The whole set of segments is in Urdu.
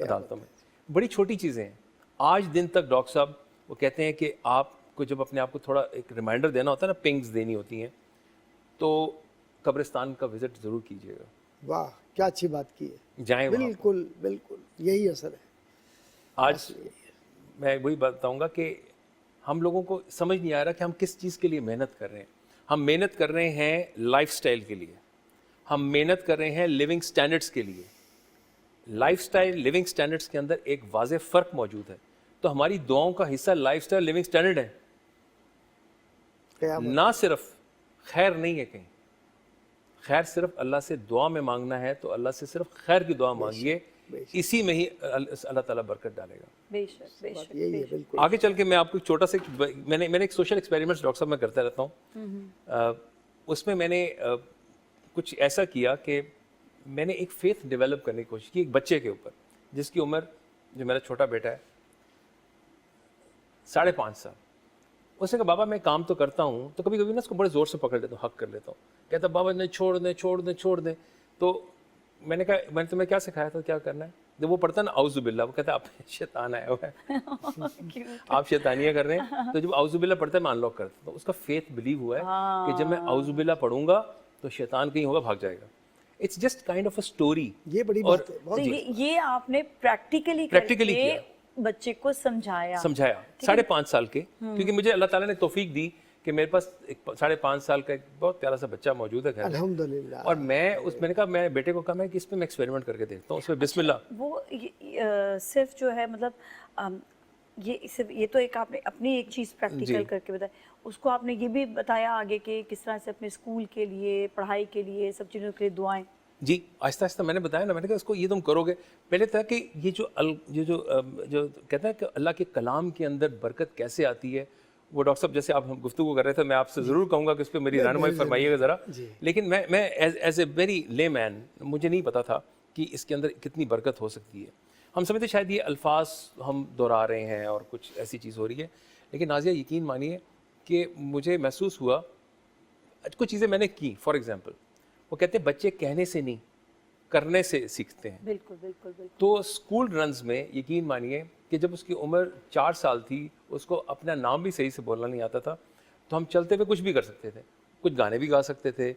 عدالتوں میں. بڑی چھوٹی چیزیں ہیں. آج دن تک ڈاکٹر صاحب وہ کہتے ہیں کہ آپ کو جب اپنے آپ کو تھوڑا ایک ریمائنڈر دینا ہوتا ہے نا, پنگز دینی ہوتی ہیں, تو قبرستان کا وزٹ ضرور کیجیے گا. واہ کیا اچھی بات کی ہے. جائیں وہاں. بالکل بالکل یہی اثر ہے. آج میں وہی بتاؤں گا کہ ہم لوگوں کو سمجھ نہیں آ رہا کہ ہم کس چیز کے لیے محنت کر رہے ہیں. ہم محنت کر رہے ہیں لائف سٹائل کے لیے, ہم محنت کر رہے ہیں لیونگ سٹینڈرڈس کے لیے. لائف سٹائل لیونگ سٹینڈرڈس کے اندر ایک واضح فرق موجود ہے. تو ہماری دعاؤں کا حصہ لائف سٹائل لیونگ سٹینڈرڈ ہے, نہ صرف خیر نہیں ہے کہیں. خیر صرف اللہ سے دعا میں مانگنا ہے تو اللہ سے صرف خیر کی دعا مانگیے, اسی میں ہی اللہ تعالیٰ برکت ڈالے گا. بے شک بے شک. یہی ہے بالکل. آگے چل کے میں آپ کو چھوٹا سا میں نے ایک سوشل ایکسپیریمنٹس ڈاکٹر صاحب میں کرتا رہتا ہوں. اس میں نے کچھ ایسا کیا کہ میں نے ایک فیتھ ڈیولپ کرنے کی کوشش کی ایک بچے کے اوپر, جس کی عمر, جو میرا چھوٹا بیٹا ہے, 5.5 سال. اس نے کہا بابا میں کام تو کرتا ہوں, تو کبھی کبھی نا اس کو بڑے زور سے پکڑ لیتا ہوں, حق کر لیتا ہوں. کہتا بابا نہیں, چھوڑ دیں چھوڑ دیں چھوڑ دیں. تو میں نے کہا میں نے تمہیں کیا سکھایا تھا کیا کرنا ہے. جب وہ پڑھتا نا اعوذ باللہ, وہ کہتا ہے آپ شیطان آیا ہوا ہے, آپ شیطانیاں کر رہے ہیں. تو جب اعوذ باللہ پڑھتا ہے میں ان لاک کرتا ہوں. تو اس کا فیتھ بلیو ہوا ہے کہ جب میں اعوذ باللہ پڑھوں گا تو شیطان کہیں ہوگا بھاگ جائے گا. It's just kind of a story. یہ بڑی بات ہے. یہ آپ نے پریکٹیکلی کیا, بچے کو سمجھایا 5.5 سال کے, کیونکہ مجھے اللہ تعالیٰ نے توفیق دی کہ میرے پاس 5.5 سال کا ایک بہت پیارا سا بچہ موجود ہے گھر میں. الحمدللہ. اور میں نے کہا میں بیٹے کو کہا میں کہ اس پہ میں ایکسپیریمنٹ کر کے دیکھتا ہوں, اس پہ بسم اللہ. وہ صرف جو ہے مطلب یہ تو ایک آپ نے اپنی ایک چیز پریکٹیکل کر کے بتائی, اس کو آپ نے یہ بھی بتایا آگے کہ کس طرح سے اپنے اسکول کے لیے, پڑھائی کے لیے, سب چیزوں کے لیے دعائیں. جی آہستہ آہستہ میں نے بتایا نا, میں نے کہا اس کو یہ تم کرو گے. پہلے تھا کہ یہ جو کہتا ہے کہ اللہ کے کلام کے اندر برکت کیسے آتی ہے, وہ ڈاکٹر صاحب جیسے آپ ہم گفتگو کر رہے تھے, میں آپ سے ضرور کہوں گا کہ اس پہ میری رہنمائی فرمائیے گا ذرا. لیکن میں ایز اے ویری لے مین, مجھے نہیں پتا تھا کہ اس کے اندر کتنی برکت ہو سکتی ہے. ہم سمجھتے شاید یہ الفاظ ہم دہرا رہے ہیں اور کچھ ایسی چیز ہو رہی ہے, لیکن نازیہ یقین مانیے کہ مجھے محسوس ہوا کچھ چیزیں میں نے کی. فار ایگزامپل وہ کہتے ہیں بچے کہنے سے نہیں کرنے سے سیکھتے ہیں. بالکل بالکل بالکل. تو اسکول رنز میں یقین مانیے کہ جب اس کی عمر 4 سال تھی, اس کو اپنا نام بھی صحیح سے بولنا نہیں آتا تھا, تو ہم چلتے ہوئے کچھ بھی کر سکتے تھے, کچھ گانے بھی گا سکتے تھے,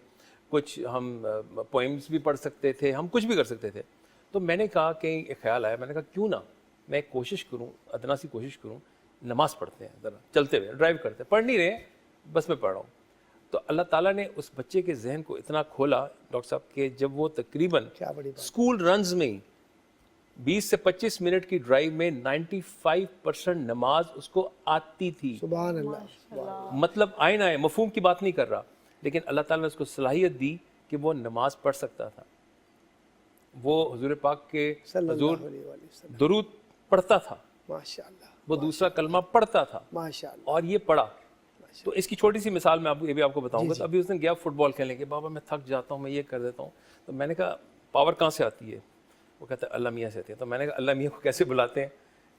کچھ ہم پوئمس بھی پڑھ سکتے تھے, ہم کچھ بھی کر سکتے تھے. تو میں نے کہا کہ ایک خیال آیا, میں نے کہا کیوں نہ میں ایک کوشش کروں, ادنا سی کوشش کروں, نماز پڑھتے ہیں ذرا چلتے ہوئے, ڈرائیو کرتے ہیں, پڑھ نہیں رہے بس میں پڑھ رہا ہوں. تو اللہ تعالیٰ نے اس بچے کے ذہن کو اتنا کھولا ڈاکٹر صاحب کہ جب وہ تقریباً اسکول رنز میں 20 سے 25 منٹ کی ڈرائیو میں 95% نماز اس کو آتی تھی. سبحان اللہ. مطلب آئے نہ آئے, مفہوم کی بات نہیں کر رہا, لیکن اللہ تعالیٰ نے اس کو صلاحیت دی کہ وہ نماز پڑھ سکتا تھا. وہ حضور پاک کے حضور درود پڑھتا تھا, وہ دوسرا کلمہ پڑھتا تھا, اور یہ پڑھا. تو اس کی چھوٹی سی مثال میں یہ بھی آپ کو بتاؤں گا. ابھی اس دن گیا فٹ بال کھیلنے کے, بابا میں تھک جاتا ہوں, میں یہ کر دیتا ہوں. تو میں نے کہا پاور کہاں سے آتی ہے؟ وہ کہتا ہے اللہ میاں سے آتی ہے. تو میں نے کہا اللہ میاں کو کیسے بلاتے ہیں,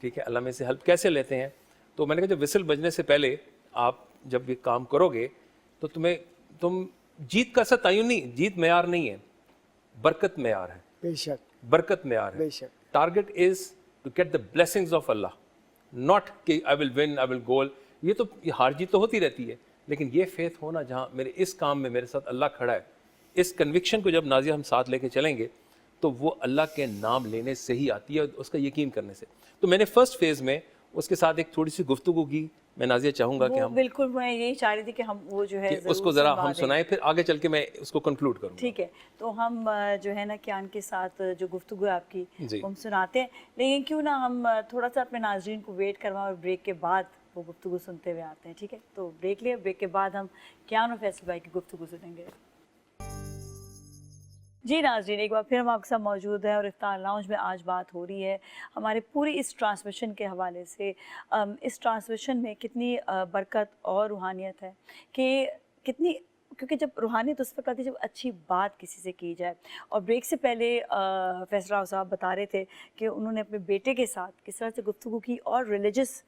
ٹھیک ہے, اللہ میاں سے ہیلپ کیسے لیتے ہیں؟ تو میں نے کہا جب وسل بجنے سے پہلے آپ جب یہ کام کرو گے تو تم جیت کا ایسا تعین نہیں, جیت معیار نہیں ہے, برکت معیار ہے. بے شک برکت معیار ہے. Target is to get the blessings of Allah, not کہ آئی ول ون, آئی ول گول. یہ تو ہار جیت تو ہوتی رہتی ہے, لیکن یہ فیتھ ہونا جہاں میرے اس کام میں میرے ساتھ اللہ کھڑا ہے, اس کنوکشن کو جب نازیہ ہم ساتھ لے کے چلیں گے تو وہ اللہ کے نام لینے سے ہی آتی ہے, اس کا یقین کرنے سے. تو میں نے فرسٹ فیز میں اس کے ساتھ ایک تھوڑی سی گفتگو کی. میں نازیہ چاہوں گا کہ ہم بالکل, میں یہی چاہ رہی تھی کہ ہم وہ جو ہے اس کو ذرا ہم سنائیں, پھر آگے چل کے میں اس کو کنکلوڈ کروں. ٹھیک ہے, تو ہم جو ہے نا کیان کے ساتھ جو گفتگو ہے آپ کی ہم سناتے ہیں, لیکن کیوں نہ ہم تھوڑا سا اپنے ناظرین کو ویٹ کروائیں اور بریک کے بعد وہ گفتگو سنتے ہوئے آتے ہیں. ٹھیک ہے, تو بریک لیں, بریک کے بعد ہم کیان اور فیصل بھائی کی گفتگو سنیں گے. جی ناظرین, ایک بار پھر ہم آپ کے ساتھ موجود ہیں اور افطار لاؤنج میں آج بات ہو رہی ہے ہمارے پوری اس ٹرانسمیشن کے حوالے سے. اس ٹرانسمیشن میں کتنی برکت اور روحانیت ہے, کہ کتنی, کیونکہ جب روحانیت اس وقت آتی ہے جب اچھی بات کسی سے کی جائے. اور بریک سے پہلے فیصل راؤ صاحب بتا رہے تھے کہ انہوں نے اپنے بیٹے کے ساتھ کس طرح سے گفتگو کی, اور ریلیجس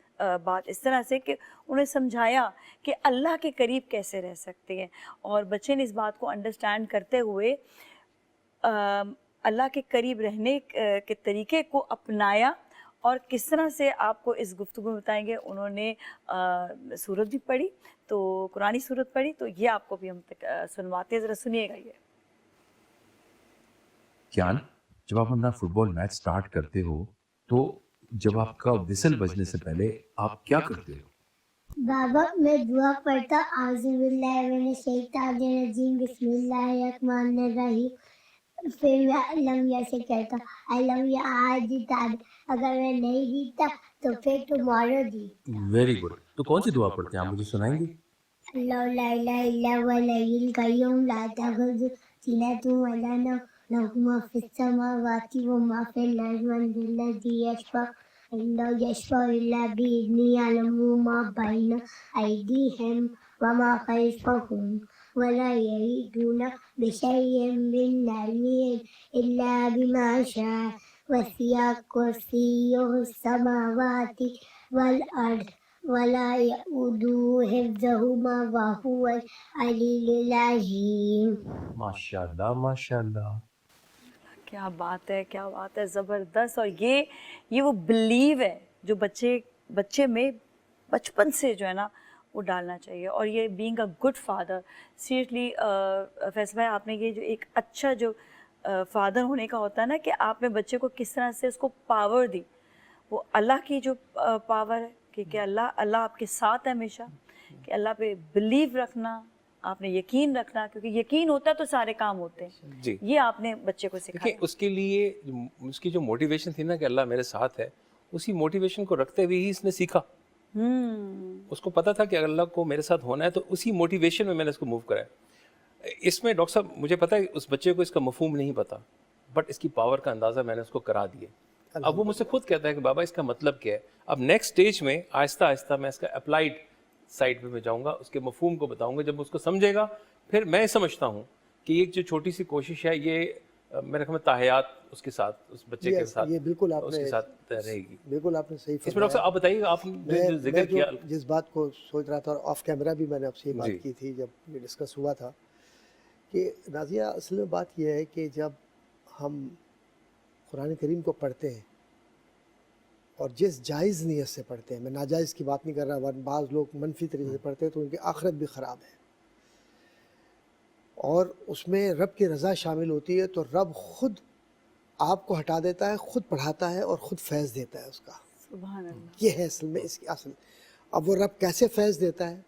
بات اس طرح سے کہ انہیں سمجھایا کہ اللہ کے قریب کیسے رہ سکتے ہیں. اور بچے نے اس بات کو انڈرسٹینڈ کرتے ہوئے اللہ کے قریب رہنے کے طریقے کو اپنایا اور کس طرح سے آپ کو اس گفتگو میں بتائیں گے. انہوں نے سورت بھی پڑھی, تو قرآنی سورت پڑھی, تو یہ آپ کو بھی ہم تک سنواتے ہیں, ذرا سنیے گا. یہ کیان, جب آپ اپنا فٹ بال میچ سٹارٹ کرتے ہو تو جب آپ کا وسل بجنے سے پہلے آپ کیا کرتے ہو؟ بابا میں دعا پڑھتا, اعوذ باللہ من الشیطان الرجیم, بسم اللہ الرحمن الرحیم. پھر میں المیہ سے کہتا المیہ آج جیتا, اگر میں نہیں جیتا تو پھر ٹمارو جیت. Very good. تو کون سی دعا پڑھتے ہیں آپ, مجھے سنائیں گے؟ اللہ لا الہ الا هو الحی القیوم لا تأخذہ سنۃ ولا نوم له ما فی السماوات وما فی الارض من ذا الذی یشفع عنده یشفع الا بإذنہ یعلم ما بین ایدیہم وما خلفہم ولا یحیطون بشیء من علمہ الا بما شاء وسع کرسیہ السماوات والارض ولا يؤوده حفظهما وهو العلی العظیم. ماشاء اللہ ماشاء اللہ. کیا بات ہے, کیا بات ہے, زبردست. اور یہ وہ بلیو ہے جو بچے میں بچپن سے جو ہے نا وہ ڈالنا چاہیے. اور یہ being a good father, seriously Faisal بھائی, آپ نے یہ جو ایک اچھا جو فادر ہونے کا ہوتا ہے نا, کہ آپ نے بچے کو کس طرح سے اس کو پاور دی, وہ اللہ کی جو پاور ہے کہ اللہ آپ کے ساتھ ہے ہمیشہ, کہ اللہ پہ بلیو رکھنا, آپ نے یقین رکھنا, کیونکہ یقین ہوتا ہے تو سارے کام ہوتے ہیں. جی, یہ آپ نے بچے کو سکھایا. اس کے لیے اس کی جو موٹیویشن تھی نا کہ اللہ میرے ساتھ ہے, اسی موٹیویشن کو رکھتے ہوئے ہی اس نے سیکھا. اس کو پتا تھا کہ اگر اللہ کو میرے ساتھ ہونا ہے تو اسی موٹیویشن میں نے اس کو موو کرا ہے. اس میں ڈاکٹر صاحب مجھے پتا ہے اس بچے کو اس کا مفہوم نہیں پتا, بٹ اس کی پاور کا اندازہ میں نے اس کو کرا دیا. اب وہ مجھ سے خود کہتا ہے کہ بابا اس کا مطلب کیا ہے. اب نیکسٹ اسٹیج میں آہستہ آہستہ میں اس کا اپلائیڈ سائڈ پہ میں جاؤں گا, اس کے مفہوم کو بتاؤں گا. جب اس کو سمجھے گا پھر میں سمجھتا ہوں کہ یہ جو چھوٹی سی کوشش ہے یہ میرے خیال میں تاحیات اس کے ساتھ, اس بچے کے ساتھ, یہ بالکل آپ اس کے ساتھ رہے گی. بالکل آپ نے صحیح اس میں ڈاکٹر صاحب آپ بتائیے آپ نے جو ذکر کیا, جس بات کو سوچ رہا تھا, اور آف کیمرہ بھی میں نے آپ سے یہ بات کی تھی جب یہ ڈسکس ہوا تھا, کہ نازیہ اصل میں بات یہ ہے کہ جب ہم قرآن کریم کو پڑھتے ہیں اور جس جائز نیت سے پڑھتے ہیں, میں ناجائز کی بات نہیں کر رہا, بعض لوگ منفی طریقے سے پڑھتے ہیں تو ان کی آخرت بھی خراب ہے, اور اس میں رب کی رضا شامل ہوتی ہے, تو رب خود آپ کو ہٹا دیتا ہے, خود پڑھاتا ہے اور خود فیض دیتا ہے اس کا. سبحان اللہ. یہ ہے اصل میں اس کی اصل. اب وہ رب کیسے فیض دیتا ہے,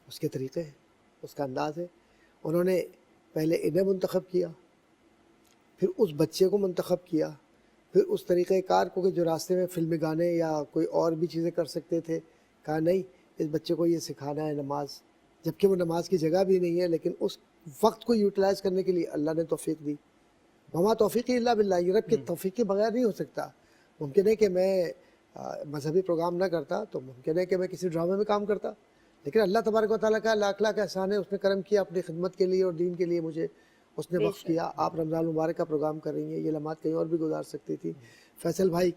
اس کے طریقے ہیں, اس کا انداز ہے. انہوں نے پہلے انہیں منتخب کیا, پھر اس بچے کو منتخب کیا, پھر اس طریقہ کار کو کہ جو راستے میں فلمی گانے یا کوئی اور بھی چیزیں کر سکتے تھے, کہا نہیں اس بچے کو یہ سکھانا ہے نماز, جبکہ وہ نماز کی جگہ بھی نہیں ہے, لیکن اس وقت کو یوٹیلائز کرنے کے لیے اللہ نے توفیق دی. وما توفیقی الا باللہ, یہ رب کی توفیق کے بغیر نہیں ہو سکتا. ممکن ہے کہ میں مذہبی پروگرام نہ کرتا, تو ممکن ہے کہ میں کسی ڈرامے میں کام کرتا, لیکن اللہ تبارک و تعالیٰ کا لاکھ لاکھ احسان ہے, اس نے کرم کیا اپنی خدمت کے لیے اور دین کے لیے, مجھے اس نے وقف کیا. آپ رمضان المبارک کا پروگرام کر رہی ہیں, یہ لمحات کہیں اور بھی گزار سکتی تھی. فیصل بھائی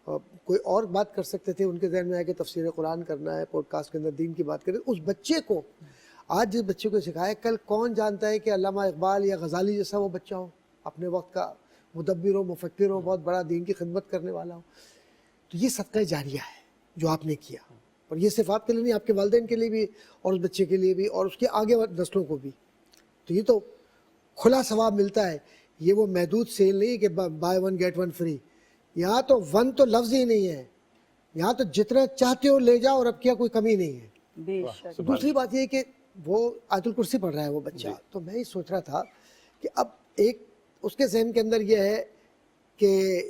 کوئی اور بات کر سکتے تھے, ان کے ذہن میں آیا کہ تفسیر قرآن کرنا ہے, پوڈ کاسٹ کے اندر دین کی بات کریں. اس بچے کو آج جس بچے کو سکھایا, کل کون جانتا ہے کہ علامہ اقبال یا غزالی جیسا وہ بچہ ہو, اپنے وقت کا مدبر ہو, مفکر ہو, بہت بڑا دین کی خدمت کرنے والا ہو. تو یہ صدقہ جاریہ ہے جو آپ نے کیا, اور یہ صرف آپ کے لیے نہیں, آپ کے والدین کے لیے بھی, اور اس بچے کے لیے بھی, اور اس کے آگے نسلوں کو بھی. تو یہ تو کھلا ثواب ملتا ہے. یہ وہ محدود سیل نہیں کہ buy one get one free. یہاں تو ون تو لفظ ہی نہیں ہے, یہاں تو جتنا چاہتے ہو لے جاؤ, اور اب کیا کوئی کمی نہیں ہے. بے شک. دوسری بات یہ کہ وہ آیت الکرسی پڑھ رہا ہے وہ بچہ, تو میں یہ سوچ رہا تھا کہ اب ایک اس کے ذہن کے اندر یہ ہے کہ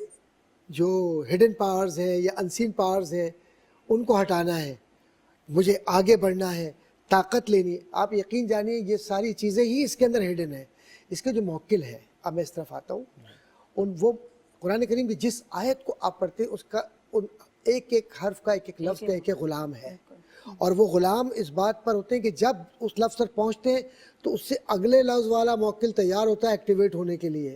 جو ہڈن پاورز ہیں یا انسین پاورز ہیں ان کو ہٹانا ہے, مجھے آگے بڑھنا ہے, طاقت لینی ہے. آپ یقین جانیے یہ ساری چیزیں ہی اس کے اندر ہڈن ہیں. اس کے جو موکل ہے, اب میں اس طرف آتا ہوں, وہ قرآن کریم کی جس آیت کو آپ پڑھتے ہیں اس کا ایک ایک حرف کا, ایک ایک لفظ کا ایک ایک غلام ہے, اور وہ غلام اس بات پر ہوتے ہیں کہ جب اس لفظ پر پہنچتے ہیں تو اس سے اگلے لفظ والا موکل تیار ہوتا ہے ایکٹیویٹ ہونے کے لیے,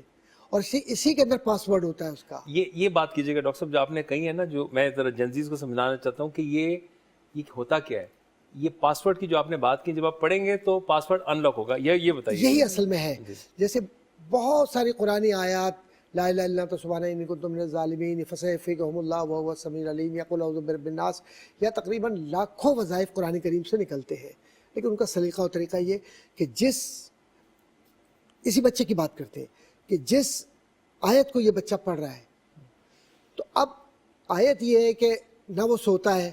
اور اسی کے اندر پاس ورڈ ہوتا ہے اس کا. یہ بات کیجیے گا ڈاکٹر صاحب جو آپ نے کہی ہے نا, جو میں ذرا جنزیز کو سمجھانا چاہتا ہوں کہ یہ ہوتا کیا ہے. یہ پاس ورڈ کی جو آپ نے بات کی, جب آپ پڑھیں گے تو پاس ورڈ ان لاک ہوگا, یہ بتائیے. یہی اصل میں ہے. جیسے بہت ساری قرآنی آیات لا الہ الا انت سبحانک انی کنت من الظالمین، فسیکفیکہم اللہ وہو السمیع العلیم، یا قل اعوذ برب الناس، یا تقریباً لاکھوں وظائف قرآن کریم سے نکلتے ہیں، لیکن ان کا سلیقہ اور طریقہ یہ کہ اسی بچے کی بات کرتے ہیں کہ جس آیت کو یہ بچہ پڑھ رہا ہے، تو اب آیت یہ ہے کہ نہ وہ سوتا ہے